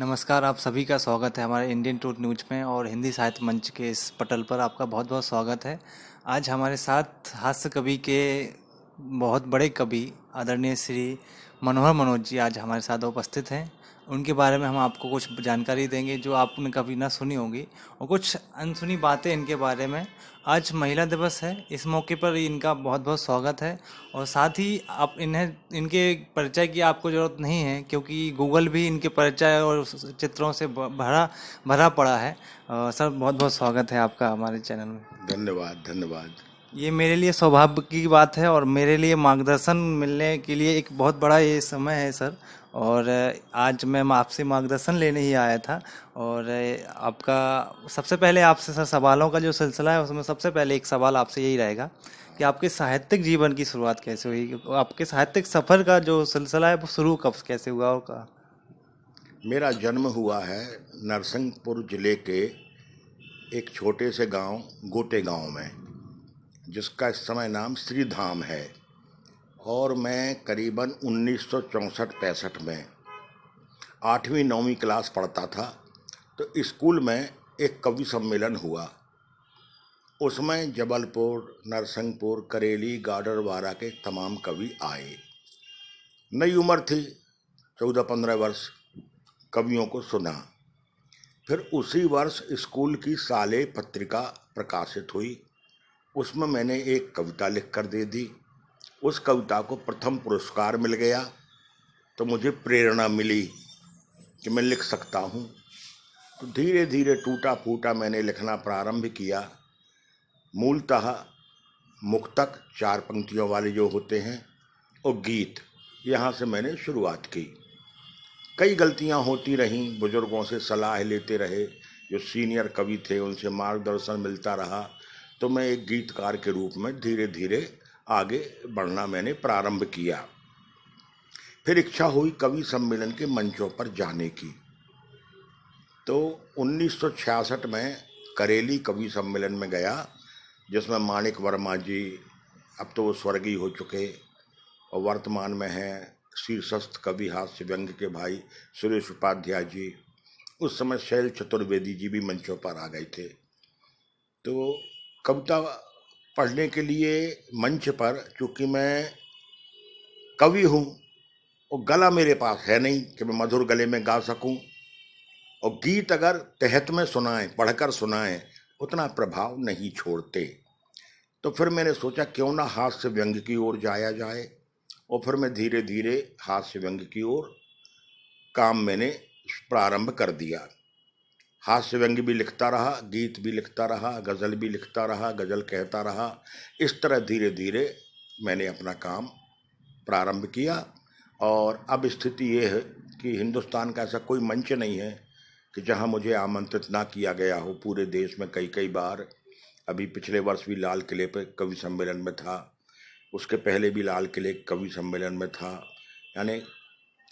नमस्कार, आप सभी का स्वागत है हमारे इंडियन टूर न्यूज में और हिंदी साहित्य मंच के इस पटल पर आपका बहुत बहुत स्वागत है। आज हमारे साथ हास्य कवि के बहुत बड़े कवि आदरणीय श्री मनोहर मनोज जी आज हमारे साथ उपस्थित हैं। उनके बारे में हम आपको कुछ जानकारी देंगे जो आपने कभी ना सुनी होगी और कुछ अनसुनी बातें इनके बारे में। आज महिला दिवस है, इस मौके पर इनका बहुत बहुत स्वागत है और साथ ही आप इन्हें इनके परिचय की आपको ज़रूरत नहीं है क्योंकि गूगल भी इनके परिचय और चित्रों से भरा भरा पड़ा है। सर, बहुत बहुत स्वागत है आपका हमारे चैनल में। धन्यवाद धन्यवाद। ये मेरे लिए सौभाग्य की बात है और मेरे लिए मार्गदर्शन मिलने के लिए एक बहुत बड़ा ये समय है सर। और आज मैं आपसे मार्गदर्शन लेने ही आया था और आपका सबसे पहले आपसे सर सवालों का जो सिलसिला है उसमें सबसे पहले एक सवाल आपसे यही रहेगा कि आपके साहित्यिक जीवन की शुरुआत कैसे हुई, आपके साहित्यिक सफ़र का जो सिलसिला है वो शुरू कब कैसे हुआ और कहाँ। मेरा जन्म हुआ है नरसिंहपुर जिले के एक छोटे से गांव गोटे गांव में, जिसका इस समय नाम श्रीधाम है। और मैं करीबन 1964-65 में 8वीं-9वीं क्लास पढ़ता था तो स्कूल में एक कवि सम्मेलन हुआ। उसमें जबलपुर, नरसिंहपुर, करेली, गाडरवारा के तमाम कवि आए। नई उम्र थी, 14-15 वर्ष। कवियों को सुना। फिर उसी वर्ष स्कूल की साले पत्रिका प्रकाशित हुई। उसमें मैंने एक कविता लिख कर दे दी। उस कविता को प्रथम पुरस्कार मिल गया तो मुझे प्रेरणा मिली कि मैं लिख सकता हूँ। तो धीरे धीरे टूटा फूटा मैंने लिखना प्रारंभ किया। मूलतः मुक्तक 4 पंक्तियों वाले जो होते हैं और गीत, यहाँ से मैंने शुरुआत की। कई गलतियां होती रहीं, बुजुर्गों से सलाह लेते रहे, जो सीनियर कवि थे उनसे मार्गदर्शन मिलता रहा। तो मैं एक गीतकार के रूप में धीरे धीरे आगे बढ़ना मैंने प्रारंभ किया। फिर इच्छा हुई कवि सम्मेलन के मंचों पर जाने की। तो 1966 में करेली कवि सम्मेलन में गया, जिसमें माणिक वर्मा जी, अब तो वो स्वर्गीय हो चुके और वर्तमान में हैं शीर्षस्थ कवि हास्य व्यंग के भाई सुरेश उपाध्याय जी, उस समय शैल चतुर्वेदी जी भी मंचों पर आ गए थे। तो कविता पढ़ने के लिए मंच पर, चूंकि मैं कवि हूँ और गला मेरे पास है नहीं कि मैं मधुर गले में गा सकूं, और गीत अगर तहत में सुनाएं, पढ़कर सुनाएं, उतना प्रभाव नहीं छोड़ते। तो फिर मैंने सोचा क्यों ना हास्य व्यंग की ओर जाया जाए, और फिर मैं धीरे धीरे हास्य व्यंग की ओर काम मैंने प्रारंभ कर दिया। हास्य व्यंग भी लिखता रहा, गीत भी लिखता रहा, गज़ल भी लिखता रहा, गज़ल कहता रहा। इस तरह धीरे धीरे मैंने अपना काम प्रारंभ किया। और अब स्थिति ये है कि हिंदुस्तान का ऐसा कोई मंच नहीं है कि जहां मुझे आमंत्रित ना किया गया हो। पूरे देश में कई कई बार, अभी पिछले वर्ष भी लाल किले पर कवि सम्मेलन में था, उसके पहले भी लाल किले कवि सम्मेलन में था। यानी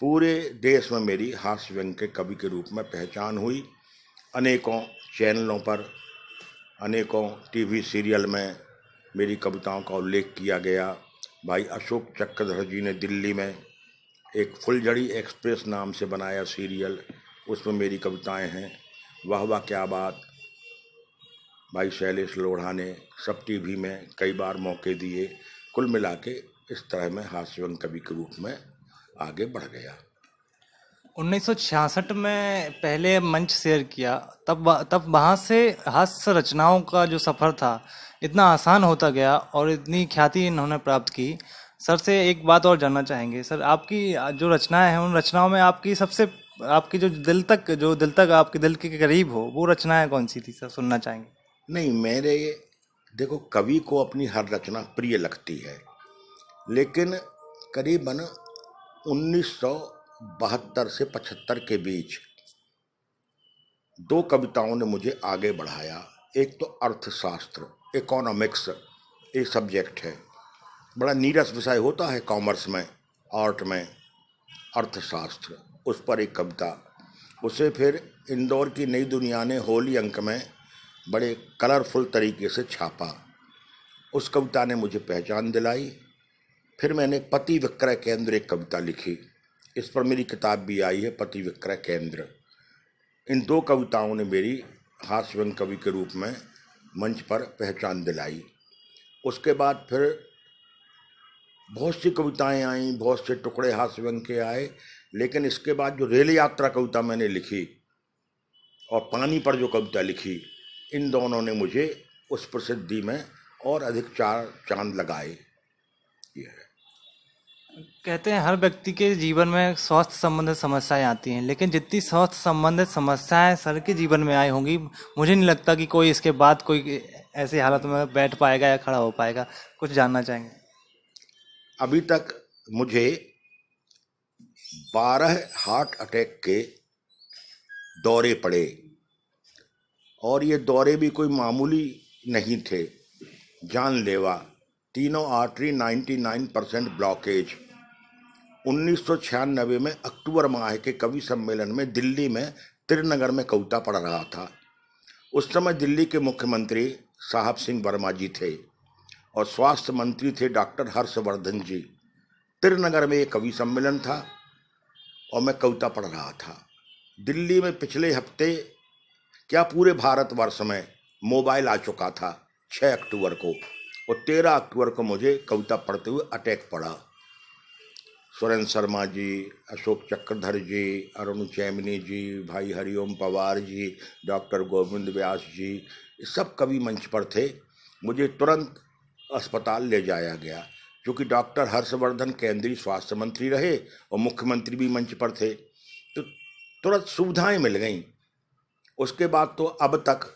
पूरे देश में मेरी हास्य व्यंग के कवि के रूप में पहचान हुई। अनेकों चैनलों पर, अनेकों टीवी सीरियल में मेरी कविताओं का उल्लेख किया गया। भाई अशोक चक्रधर जी ने दिल्ली में एक फुलझड़ी एक्सप्रेस नाम से बनाया सीरियल, उसमें मेरी कविताएं हैं। वाह वाह क्या बात, भाई शैलेश लोढ़ा ने सब टीवी में कई बार मौके दिए। कुल मिला के इस तरह मैं हास्यवंत कवि के रूप में आगे बढ़ गया। 1966 में पहले मंच शेयर किया, तब वहाँ से हास्य रचनाओं का जो सफ़र था इतना आसान होता गया और इतनी ख्याति इन्होंने प्राप्त की। सर से एक बात और जानना चाहेंगे सर, आपकी जो रचनाएं हैं उन रचनाओं में आपकी जो दिल तक आपके दिल के करीब हो वो रचनाएं कौन सी थी सर, सुनना चाहेंगे। नहीं, मेरे, देखो, कवि को अपनी हर रचना प्रिय लगती है, लेकिन करीबन 1972 से 75 के बीच 2 कविताओं ने मुझे आगे बढ़ाया। एक तो अर्थशास्त्र, इकोनॉमिक्स, एक सब्जेक्ट है, बड़ा नीरस विषय होता है कॉमर्स में, आर्ट में, अर्थशास्त्र, उस पर एक कविता। उसे फिर इंदौर की नई दुनिया ने होली अंक में बड़े कलरफुल तरीके से छापा। उस कविता ने मुझे पहचान दिलाई। फिर मैंने पति विक्रय केंद्र एक कविता लिखी, इस पर मेरी किताब भी आई है, पति विक्रय केंद्र। इन दो कविताओं ने मेरी हास्य व्यंग कवि के रूप में मंच पर पहचान दिलाई। उसके बाद फिर बहुत सी कविताएं आईं, बहुत से टुकड़े हास्य व्यंग के आए, लेकिन इसके बाद जो रेल यात्रा कविता मैंने लिखी और पानी पर जो कविता लिखी, इन दोनों ने मुझे उस प्रसिद्धि में और अधिक चार चांद लगाए। ये है। कहते हैं हर व्यक्ति के जीवन में स्वास्थ्य संबंधित समस्याएं आती हैं, लेकिन जितनी स्वास्थ्य संबंधित समस्याएं सर के जीवन में आई होंगी, मुझे नहीं लगता कि कोई इसके बाद कोई ऐसी हालत में बैठ पाएगा या खड़ा हो पाएगा। कुछ जानना चाहेंगे? अभी तक मुझे 12 हार्ट अटैक के दौरे पड़े, और ये दौरे भी कोई मामूली नहीं थे, जानलेवा। तीनों आर्टरी 99% ब्लॉकेज। 1996 में अक्टूबर माह के कवि सम्मेलन में दिल्ली में त्रिनगर में कविता पढ़ रहा था। उस समय दिल्ली के मुख्यमंत्री साहब सिंह वर्मा जी थे और स्वास्थ्य मंत्री थे डॉक्टर हर्षवर्धन जी। त्रिनगर में एक कवि सम्मेलन था और मैं कविता पढ़ रहा था। दिल्ली में पिछले हफ्ते, क्या पूरे भारतवर्ष में, मोबाइल आ चुका था 6 अक्टूबर को, और 13 अक्टूबर को मुझे कविता पढ़ते हुए अटैक पड़ा। सुरेंद्र शर्मा जी, अशोक चक्रधर जी, अरुण चैमनी जी, भाई हरिओम पवार जी, डॉक्टर गोविंद व्यास जी, ये सब कवि मंच पर थे। मुझे तुरंत अस्पताल ले जाया गया, क्योंकि डॉक्टर हर्षवर्धन केंद्रीय स्वास्थ्य मंत्री रहे और मुख्यमंत्री भी मंच पर थे, तो तुरंत सुविधाएं मिल गईं। उसके बाद तो अब तक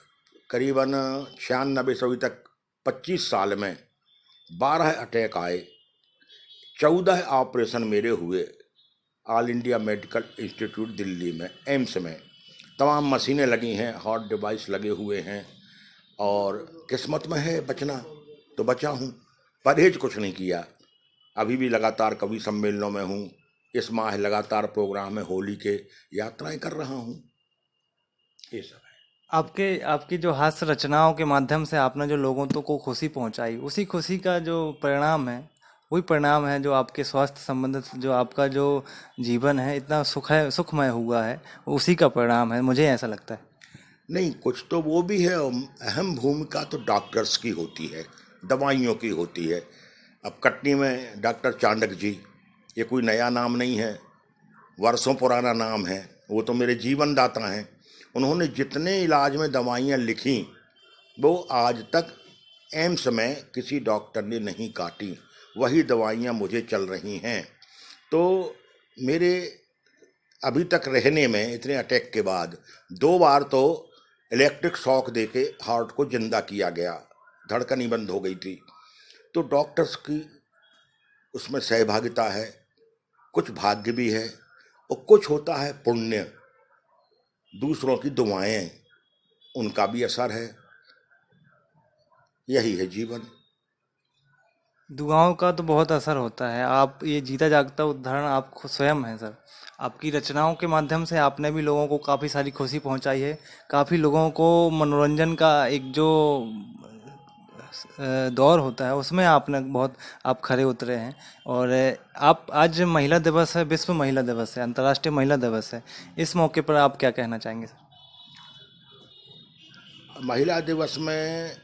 करीबन 96 से अभी तक 25 साल में 12 अटैक आए, 14 ऑपरेशन मेरे हुए all India medical institute Delhi में, एम्स में। तमाम मशीनें लगी हैं, हार्ट डिवाइस लगे हुए हैं, और किस्मत में है बचना तो बचा हूँ। परहेज कुछ नहीं किया। अभी भी लगातार कवि सम्मेलनों में हूँ। इस माह लगातार प्रोग्राम में होली के यात्राएं कर रहा हूँ। ये सब है। आपकी जो हास्य रचनाओं के माध्यम से आपने जो लोगों तो को खुशी पहुंचाई, उसी खुशी का जो परिणाम है, वही परिणाम है जो आपके स्वास्थ्य संबंधित जो आपका जो जीवन है इतना सुखमय हुआ है, उसी का परिणाम है, मुझे ऐसा लगता है। नहीं, कुछ तो वो भी है। अहम भूमिका तो डॉक्टर्स की होती है, दवाइयों की होती है। अब कटनी में डॉक्टर चांडक जी, ये कोई नया नाम नहीं है, वर्षों पुराना नाम है। वो तो मेरे जीवन दाता हैं। उन्होंने जितने इलाज में दवाइयाँ लिखी, वो आज तक एम्स में किसी डॉक्टर ने नहीं काटी। वही दवाइयाँ मुझे चल रही हैं। तो मेरे अभी तक रहने में, इतने अटैक के बाद 2 बार तो इलेक्ट्रिक शॉक देके हार्ट को जिंदा किया गया, धड़कन ही बंद हो गई थी। तो डॉक्टर्स की उसमें सहभागिता है, कुछ भाग्य भी है, और कुछ होता है पुण्य, दूसरों की दुआएं, उनका भी असर है। यही है जीवन। दुआओं का तो बहुत असर होता है। आप ये जीता जागता उदाहरण आप खुद स्वयं हैं सर। आपकी रचनाओं के माध्यम से आपने भी लोगों को काफ़ी सारी खुशी पहुंचाई है, काफ़ी लोगों को मनोरंजन का एक जो दौर होता है उसमें आपने बहुत आप खरे उतरे हैं। और आप आज महिला दिवस है, विश्व महिला दिवस है, अंतर्राष्ट्रीय महिला दिवस है, इस मौके पर आप क्या कहना चाहेंगे सर? महिला दिवस में,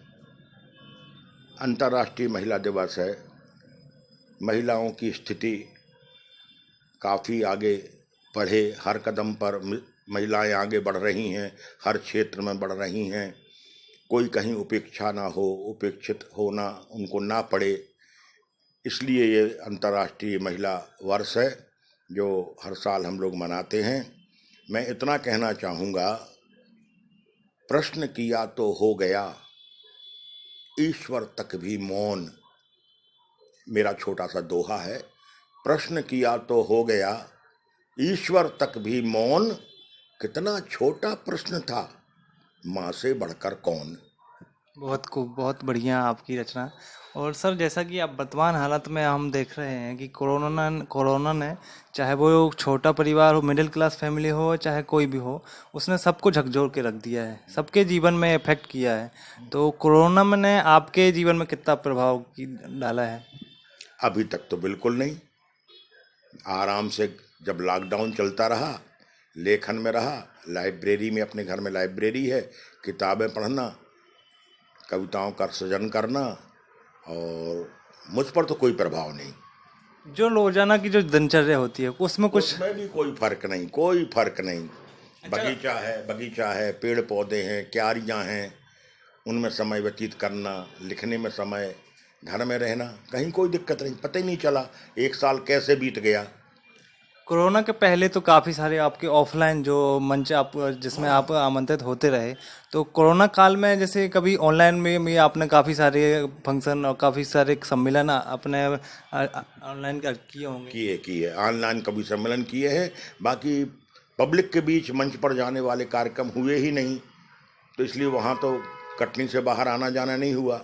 अंतर्राष्ट्रीय महिला दिवस है, महिलाओं की स्थिति काफ़ी आगे बढ़े, हर कदम पर महिलाएं आगे बढ़ रही हैं, हर क्षेत्र में बढ़ रही हैं। कोई कहीं उपेक्षा ना हो, उपेक्षित होना उनको ना पड़े, इसलिए ये अंतर्राष्ट्रीय महिला वर्ष है जो हर साल हम लोग मनाते हैं। मैं इतना कहना चाहूँगा, प्रश्न किया तो हो गया, ईश्वर तक भी मौन। मेरा छोटा सा दोहा है, प्रश्न किया तो हो गया, ईश्वर तक भी मौन। कितना छोटा प्रश्न था, माँ से बढ़कर कौन। बहुत खूब, बहुत बढ़िया आपकी रचना। और सर जैसा कि आप वर्तमान हालत में हम देख रहे हैं कि कोरोना ने, चाहे वो छोटा परिवार हो, मिडिल क्लास फैमिली हो, चाहे कोई भी हो, उसने सबको झकझोर के रख दिया है, सबके जीवन में इफेक्ट किया है। तो कोरोना ने आपके जीवन में कितना प्रभाव डाला है? अभी तक तो बिल्कुल नहीं। आराम से जब लॉकडाउन चलता रहा, लेखन में रहा, लाइब्रेरी में, अपने घर में लाइब्रेरी है, किताबें पढ़ना, कविताओं का सृजन करना, और मुझ पर तो कोई प्रभाव नहीं। जो रोजाना की जो दिनचर्या होती है उसमें कुछ उसमें भी कोई फर्क नहीं, कोई फर्क नहीं। बगीचा है, पेड़ पौधे हैं, क्यारियां हैं, उनमें समय व्यतीत करना, लिखने में समय, घर में रहना, कहीं कोई दिक्कत नहीं। पता ही नहीं चला एक साल कैसे बीत गया। कोरोना के पहले तो काफ़ी सारे आपके ऑफलाइन जो मंच आप जिसमें आप आमंत्रित होते रहे, तो कोरोना काल में जैसे कभी ऑनलाइन में भी आपने काफ़ी सारे फंक्शन और काफ़ी सारे सम्मेलन अपने ऑनलाइन किए होंगे। किए ऑनलाइन कभी सम्मेलन किए हैं, बाकी पब्लिक के बीच मंच पर जाने वाले कार्यक्रम हुए ही नहीं, तो इसलिए वहाँ तो कटनी से बाहर आना जाना नहीं हुआ।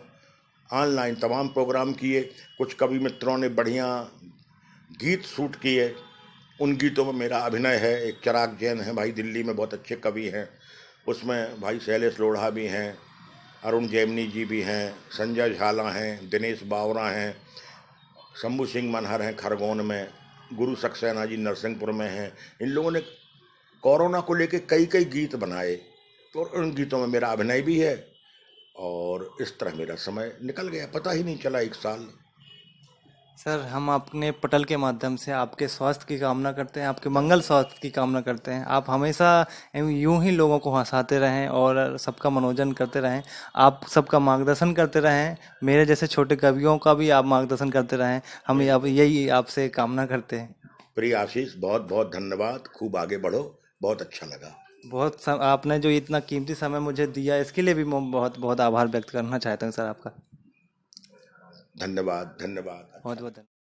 ऑनलाइन तमाम प्रोग्राम किए। कुछ कवि मित्रों ने बढ़िया गीत शूट किए, उन गीतों में मेरा अभिनय है। एक चिराग जैन है भाई, दिल्ली में बहुत अच्छे कवि हैं, उसमें भाई शैलेश लोढ़ा भी हैं, अरुण जैमिनी जी भी हैं, संजय झाला हैं, दिनेश बावरा हैं, शंभू सिंह मनहर हैं खरगोन में, गुरु सक्सेना जी नरसिंहपुर में हैं। इन लोगों ने कोरोना को लेके कई कई गीत बनाए, तो उन गीतों में मेरा अभिनय भी है, और इस तरह मेरा समय निकल गया, पता ही नहीं चला एक साल। सर, हम अपने पटल के माध्यम से आपके स्वास्थ्य की कामना करते हैं, आपके मंगल स्वास्थ्य की कामना करते हैं। आप हमेशा यूं ही लोगों को हंसाते रहें और सबका मनोरंजन करते रहें, आप सबका मार्गदर्शन करते रहें, मेरे जैसे छोटे कवियों का भी आप मार्गदर्शन करते रहें, हम अब यही आपसे कामना करते हैं। प्रिय आशीष, बहुत बहुत धन्यवाद, खूब आगे बढ़ो, बहुत अच्छा लगा। आपने जो इतना कीमती समय मुझे दिया, इसके लिए भी मैं बहुत बहुत आभार व्यक्त करना चाहता हूँ सर आपका। धन्यवाद धन्यवाद। बहुत बहुत धन्यवाद।